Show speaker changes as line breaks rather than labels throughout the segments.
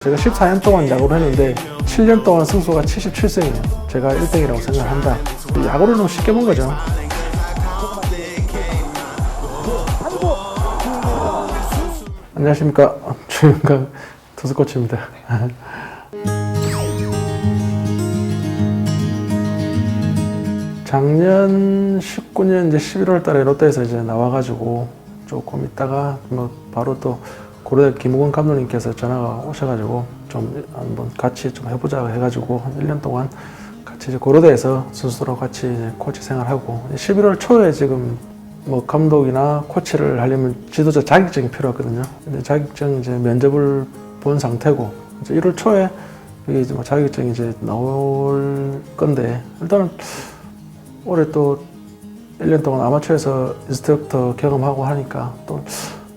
제가 14년 동안 야구를 했는데 7년 동안 승수가 77승이에요. 제가 1등이라고 생각한다. 야구를 너무 쉽게 본 거죠. 안녕하십니까. 주영강 투수코치입니다. 작년 19년 이제 11월 달에 롯데에서 이제 나와가지고 조금 있다가 뭐 바로 또 고려대 김우건 감독님께서 전화가 오셔가지고 좀 한번 같이 좀 해보자 해가지고 한 1년 동안 같이 이제 고려대에서 선수들하고 같이 이제 코치 생활하고 11월 초에 지금 뭐 감독이나 코치를 하려면 지도자 자격증이 필요하거든요. 근데 자격증 이제 면접을 본 상태고 이제 1월 초에 이게 이제 뭐 자격증이 이제 나올 건데 일단은 올해 또 1년 동안 아마추어에서 인스트럭터 경험하고 하니까 또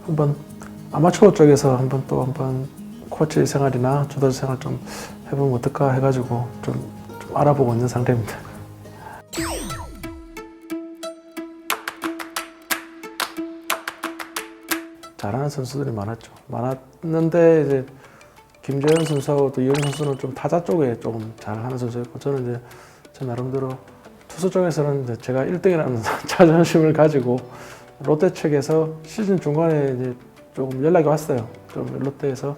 한번 아마추어 쪽에서 한번 코치 생활이나 주도자 생활 좀 해보면 어떨까 해가지고 좀 알아보고 있는 상태입니다. 잘하는 선수들이 많았는데 이제 김재현 선수하고 또 이현 선수는 좀 타자 쪽에 조금 잘하는 선수였고 저는 이제 제 나름대로 투수 쪽에서는 이제 제가 1등이라는 자존심을 가지고 롯데 측에서 시즌 중간에 이제 조금 연락이 왔어요. 좀 롯데에서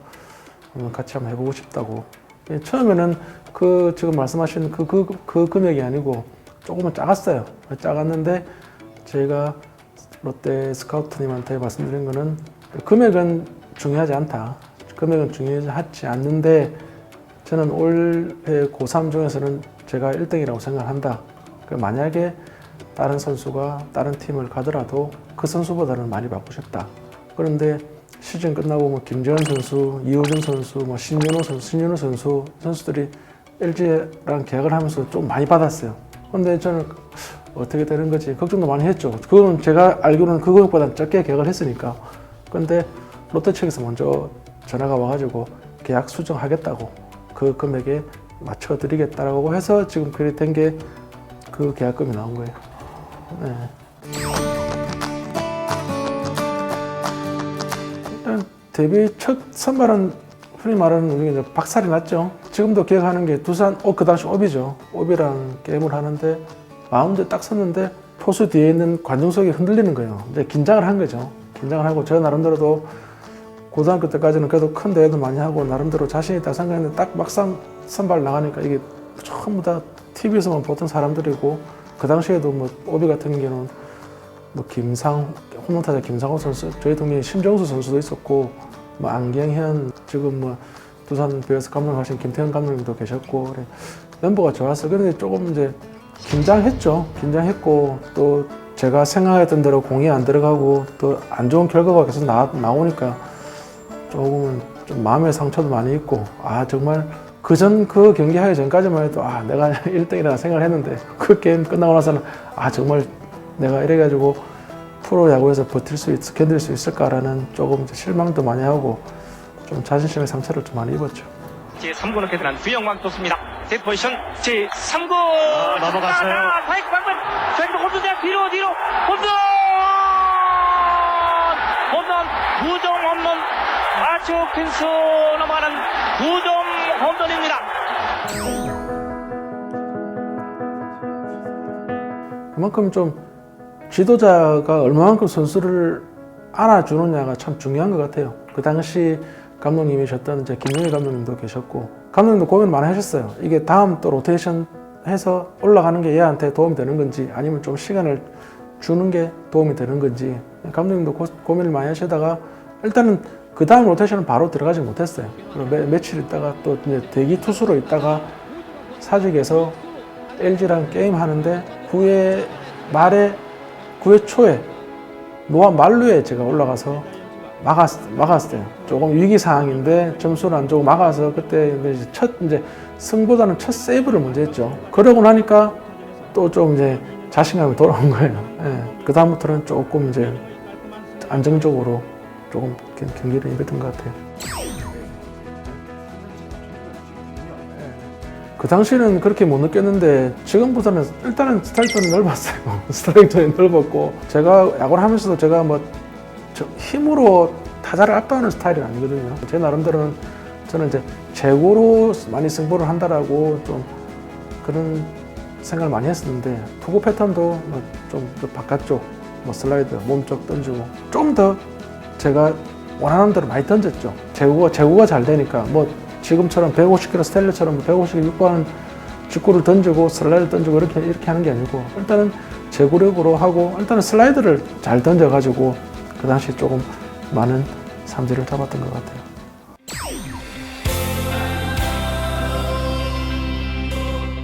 같이 한번 해보고 싶다고. 처음에는 그 지금 말씀하신 그 금액이 아니고 조금은 작았어요. 작았는데 제가 롯데 스카우트님한테 말씀드린 거는 금액은 중요하지 않다. 금액은 중요하지 않는데 저는 올해 고3 중에서는 제가 1등이라고 생각한다. 만약에 다른 선수가 다른 팀을 가더라도 그 선수보다는 많이 받고 싶다. 그런데 시즌 끝나고 뭐 김재현 선수, 이호준 선수, 뭐 신윤호 선수 선수들이 LG랑 계약을 하면서 좀 많이 받았어요. 그런데 저는 어떻게 되는 거지 걱정도 많이 했죠. 그건 제가 알기로는 그것보다 적게 계약을 했으니까. 그런데 롯데 측에서 먼저 전화가 와가지고 계약 수정하겠다고 그 금액에 맞춰드리겠다라고 해서 지금 그렇게 된 게 그 계약금이 나온 거예요. 네. 일단 데뷔 첫 선발은 흔히 말하는 이제 박살이 났죠. 지금도 기억하는 게 두산 그 당시 오비죠. 오비랑 게임을 하는데 마운드에 딱 섰는데 포수 뒤에 있는 관중석이 흔들리는 거예요. 이제 긴장을 한 거죠. 긴장을 하고 저 나름대로도 고등학교 때까지는 그래도 큰 대회도 많이 하고 나름대로 자신 있다 생각했는데 딱 막상 선발 나가니까 이게 전부 다 TV에서만 보던 사람들이고 그 당시에도 뭐 오비 같은 경우는 뭐 홈런타자 김상호 선수, 저희 동네에 심정수 선수도 있었고 뭐 안경현 지금 뭐 두산 베어스 감독하신 김태형 감독님도 계셨고 그래. 멤버가 좋았어. 그런데 조금 이제 긴장했고 또 제가 생각했던 대로 공이 안 들어가고 또 안 좋은 결과가 계속 나오니까 조금은 좀 마음의 상처도 많이 있고 정말 그 경기 하기 전까지만 해도 내가 1등이라 생각을 했는데 그 게임 끝나고 나서는 정말 내가 이래가지고 프로야구에서 견딜 수 있을까라는 조금 실망도 많이 하고 좀 자존심의 상처를 좀 많이 입었죠.
제3구는 계산한 주영광 떴습니다. 제 포지션 제3구
넘어갔어요.
파이크 방금 저희도 홈런이야 뒤로 홈런 9점 홈런 아주 펜스 넘어가는 9점 홈런입니다.
그만큼 좀 지도자가 얼마만큼 선수를 안아주느냐가 참 중요한 것 같아요. 그 당시 감독님이셨던 이제 김용희 감독님도 계셨고 감독님도 고민을 많이 하셨어요. 이게 다음 또 로테이션 해서 올라가는 게 얘한테 도움이 되는 건지 아니면 좀 시간을 주는 게 도움이 되는 건지 감독님도 고민을 많이 하시다가 일단은 그 다음 로테이션은 바로 들어가지 못했어요. 며칠 있다가 또 이제 대기 투수로 있다가 사직에서 LG랑 게임 하는데 9회 초에 노안 만루에 제가 올라가서 막았어요. 조금 위기 상황인데 점수를 안 주고 막아서 그때 이제 승보다는 첫 세이브를 먼저 했죠. 그러고 나니까 또 좀 이제 자신감이 돌아온 거예요. 그 다음부터는 조금 이제 안정적으로 조금 경기를 이겼던 것 같아요. 그 당시는 그렇게 못 느꼈는데 지금보다는 일단은 스트라이크 존이 넓었어요. 스트라이크 존이 넓었고 제가 야구를 하면서도 제가 뭐 힘으로 타자를 압도하는 스타일이 아니거든요. 제 나름대로는 저는 이제 제구로 많이 승부를 한다라고 좀 그런 생각을 많이 했었는데 투구 패턴도 좀 바깥쪽, 슬라이드, 몸쪽 던지고 좀 더 제가 원하는 대로 많이 던졌죠. 제구가 잘 되니까 지금처럼 150km 스텔레처럼 150km 육박하는 직구를 던지고 슬라이드 던지고 이렇게 하는 게 아니고 일단은 제구력으로 하고 일단은 슬라이드를 잘 던져가지고 그 당시 조금 많은 삼진을 잡았던 것 같아요.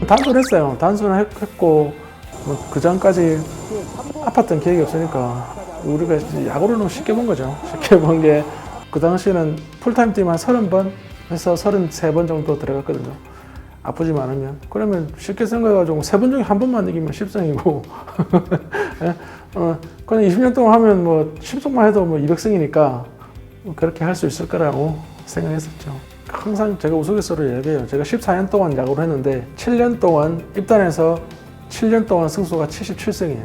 단순했어요. 단순했고 그 전까지 아팠던 기억이 없으니까 우리가 야구를 너무 쉽게 본 거죠. 쉽게 본 게 그 당시에는 풀타임 뛰면 한 30번 해서 33번 정도 들어갔거든요. 아프지만 않으면. 그러면 쉽게 생각해가지고 3번 중에 1번만 이기면 10승이고 그냥 20년 동안 하면 10승만 해도 200승이니까 그렇게 할 수 있을 거라고 생각했었죠. 항상 제가 우스갯소리로 얘기해요. 제가 14년 동안 야구를 했는데 7년 동안 입단해서 7년 동안 승수가 77승이에요.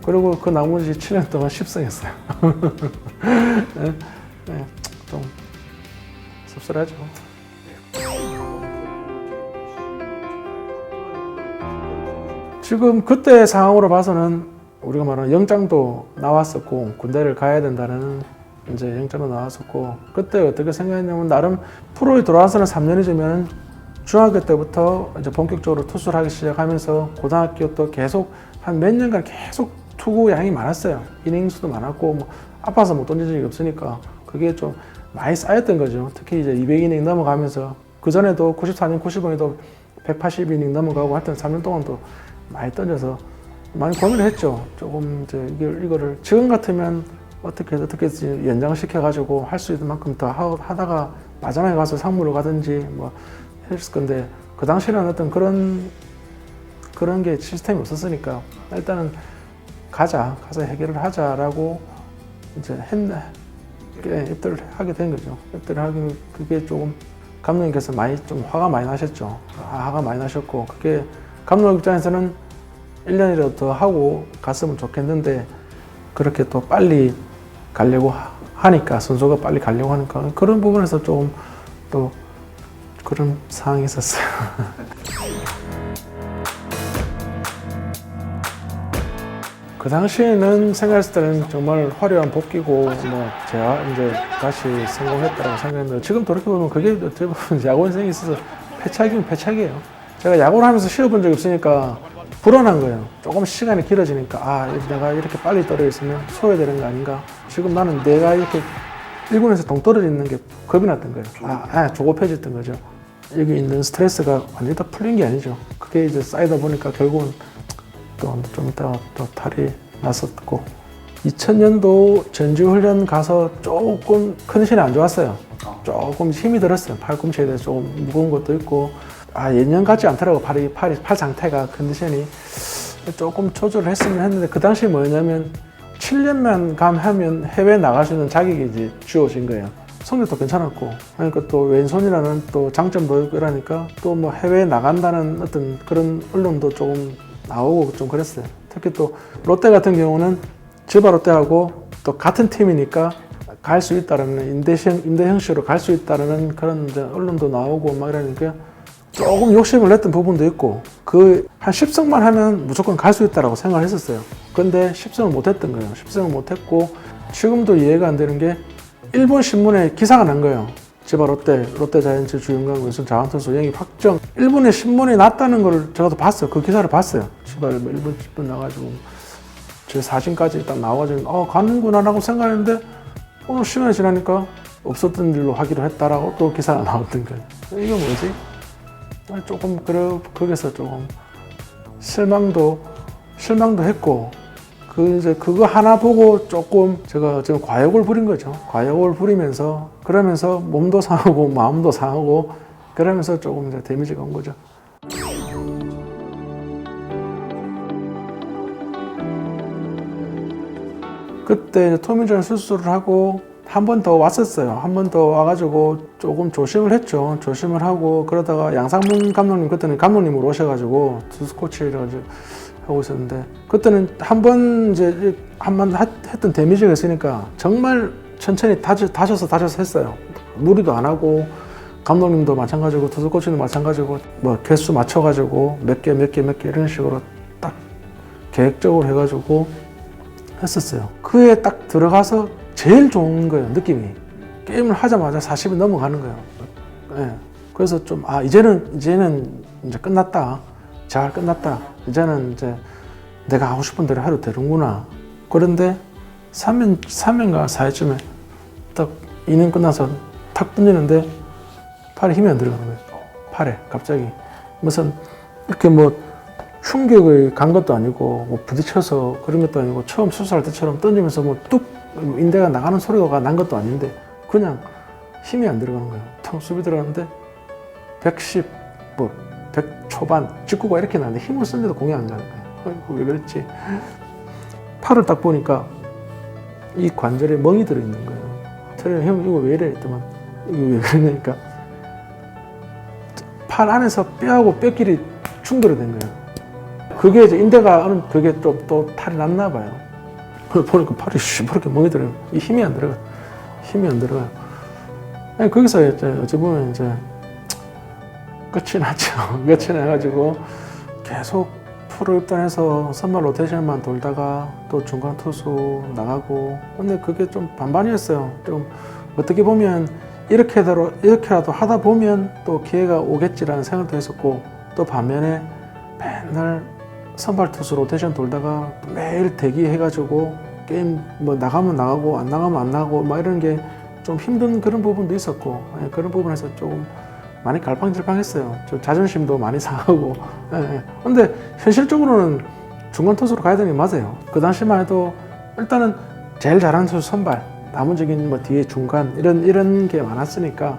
그리고 그 나머지 7년 동안 10승했어요. 좀 씁쓸하죠. 지금 그때 상황으로 봐서는 우리가 말하는 영장도 나왔었고 군대를 가야 된다는 이제 영장도 나왔었고 그때 어떻게 생각했냐면 나름 프로에 들어와서는 3년이지만 중학교 때부터 이제 본격적으로 투수를 하기 시작하면서 고등학교 또 계속 한 몇 년간 계속 투구 양이 많았어요. 이닝 수도 많았고 아파서 못 던진 적이 없으니까 그게 좀 많이 쌓였던 거죠. 특히 이제 200이닝 넘어가면서 그 전에도 94년, 95년에도 180이닝 넘어가고 하여튼 3년 동안도 많이 던져서 많이 고민을 했죠. 조금 이제 이거를 지금 같으면 어떻게 연장시켜가지고 할 수 있는 만큼 더 하다가 마지막에 가서 상무를 가든지 했을 건데 그 당시에는 어떤 그런 게 시스템이 없었으니까 일단은 가서 해결을 하자라고 이제 입대를 하게 된 거죠. 입대를 하기 그게 조금 감독님께서 좀 화가 많이 나셨죠. 화가 많이 나셨고 그게 감독 입장에서는 1년이라도 더 하고 갔으면 좋겠는데 그렇게 또 빨리 가려고 하니까 선수가 빨리 가려고 하니까 그런 부분에서 조금 또 그런 상황이 있었어요. 그 당시에는 생각했을 때는 정말 화려한 복귀고 제가 이제 다시 성공했다고 생각했는데 지금 돌이켜보면 그게 어떻게 보면 야구 인생에 있어서 패착이면 패착이에요. 제가 야구를 하면서 쉬어본 적이 없으니까 불안한 거예요. 조금 시간이 길어지니까 내가 이렇게 빨리 떨어져 있으면 소외되는 거 아닌가. 지금 나는 내가 이렇게 1군에서 동떨어져 있는 게 겁이 났던 거예요. 조급해졌던 거죠. 여기 있는 스트레스가 완전히 다 풀린 게 아니죠. 그게 이제 쌓이다 보니까 결국은 또 좀 있다가 또 탈이 났었고 2000년도 전지훈련 가서 조금 컨디션이 안 좋았어요. 조금 힘이 들었어요. 팔꿈치에 대해서 조금 무거운 것도 있고 예년 같지 않더라고. 팔 상태가 컨디션이 조금 조절을 했으면 했는데 그 당시 뭐였냐면 7년만 하면 해외 나갈 수 있는 자격이 이제 주어진 거예요. 성적도 괜찮았고 그러니까 또 왼손이라는 또 장점도 있고 이러니까 또 해외에 나간다는 어떤 그런 언론도 조금 나오고 좀 그랬어요. 특히 또 롯데 같은 경우는 지바 롯데하고 또 같은 팀이니까 갈 수 있다라는 임대 형식으로 갈 수 있다라는 그런 언론도 나오고 이러니까 조금 욕심을 냈던 부분도 있고 한 10승만 하면 무조건 갈 수 있다라고 생각을 했었어요. 근데 10승을 못 했던 거예요. 10승을 못 했고 지금도 이해가 안 되는 게 일본 신문에 기사가 난 거예요. 지바 롯데 자이언츠 주영강 왼손 자완투수 영입 확정. 일본의 신문이 났다는 걸 제가 봤어요. 그 기사를 봤어요. 지바 일본 신문 나가지고 제 사진까지 딱 나와가지고 가는구나 라고 생각했는데 오늘 시간이 지나니까 없었던 일로 하기로 했다라고 또 기사가 나왔던 거예요. 이게 뭐지? 조금 거기서 조금 실망도 했고 그거 하나 보고 조금 제가 지금 과욕을 부린 거죠. 과욕을 부리면서 그러면서 몸도 상하고 마음도 상하고 그러면서 조금 이제 데미지가 온 거죠. 그때 토미존 수술을 하고 한 번 더 왔었어요. 한 번 더 와가지고 조금 조심을 했죠. 조심을 하고 그러다가 양상문 감독님 그때는 감독님으로 오셔가지고 투수 코치를 하고 있었는데 그때는 한 번 했던 데미지가 있으니까 정말 천천히 다져서 했어요. 무리도 안 하고 감독님도 마찬가지고 투수 코치도 마찬가지고 뭐 개수 맞춰가지고 몇 개 이런 식으로 딱 계획적으로 해가지고 했었어요. 그에 딱 들어가서 제일 좋은 거예요. 느낌이 게임을 하자마자 40이 넘어가는 거예요. 예. 그래서 좀 이제는 이제 끝났다. 잘 끝났다. 이제는 이제 내가 하고 싶은 대로 해도 되는구나. 그런데 3년가 4회쯤에 딱 2년 끝나서 탁 던지는데 팔에 힘이 안 들어가는 거예요. 팔에 갑자기 무슨 이렇게 뭐 충격을 간 것도 아니고 뭐 부딪혀서 그런 것도 아니고 처음 수술할 때처럼 던지면서 뭐 뚝 인대가 나가는 소리가 난 것도 아닌데 그냥 힘이 안 들어가는 거예요. 턱 수비 들어가는데 110 뭐 100 초반 직구가 이렇게 나는데 힘을 쓰는데도 공이 안 가는 거예요. 아이고 왜 그랬지? 팔을 딱 보니까 이 관절에 멍이 들어있는 거예요. 저는 형 이거 왜 이래 했더만 이거 왜 그러냐니까 팔 안에서 뼈하고 뼈끼리 충돌이 된 거예요. 그게 이제 인대가 그게 또 탈이 났나 봐요. 보니까 팔이 시퍼렇게 멍이 들어요. 이 힘이 안 들어가. 힘이 안 들어가요. 아니, 거기서 이제 어찌 보면 이제 끝이 났죠. 끝이 나가지고 계속 프로 입단해서 선발 로테이션만 돌다가 또 중간 투수 나가고 근데 그게 좀 반반이었어요. 좀 어떻게 보면 이렇게라도 하다 보면 또 기회가 오겠지라는 생각도 했었고 또 반면에 맨날 선발 투수 로테이션 돌다가 매일 대기해가지고 게임 뭐 나가면 나가고 안 나가면 안 나가고 막 이런 게 좀 힘든 그런 부분도 있었고 그런 부분에서 조금 많이 갈팡질팡했어요. 좀 자존심도 많이 상하고. 근데 현실적으로는 중간 투수로 가야 되는 게 맞아요. 그 당시만 해도 일단은 제일 잘하는 투수 선발, 나머지는 뭐 뒤에 중간 이런 게 많았으니까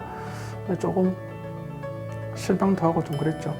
조금 실망도 하고 좀 그랬죠.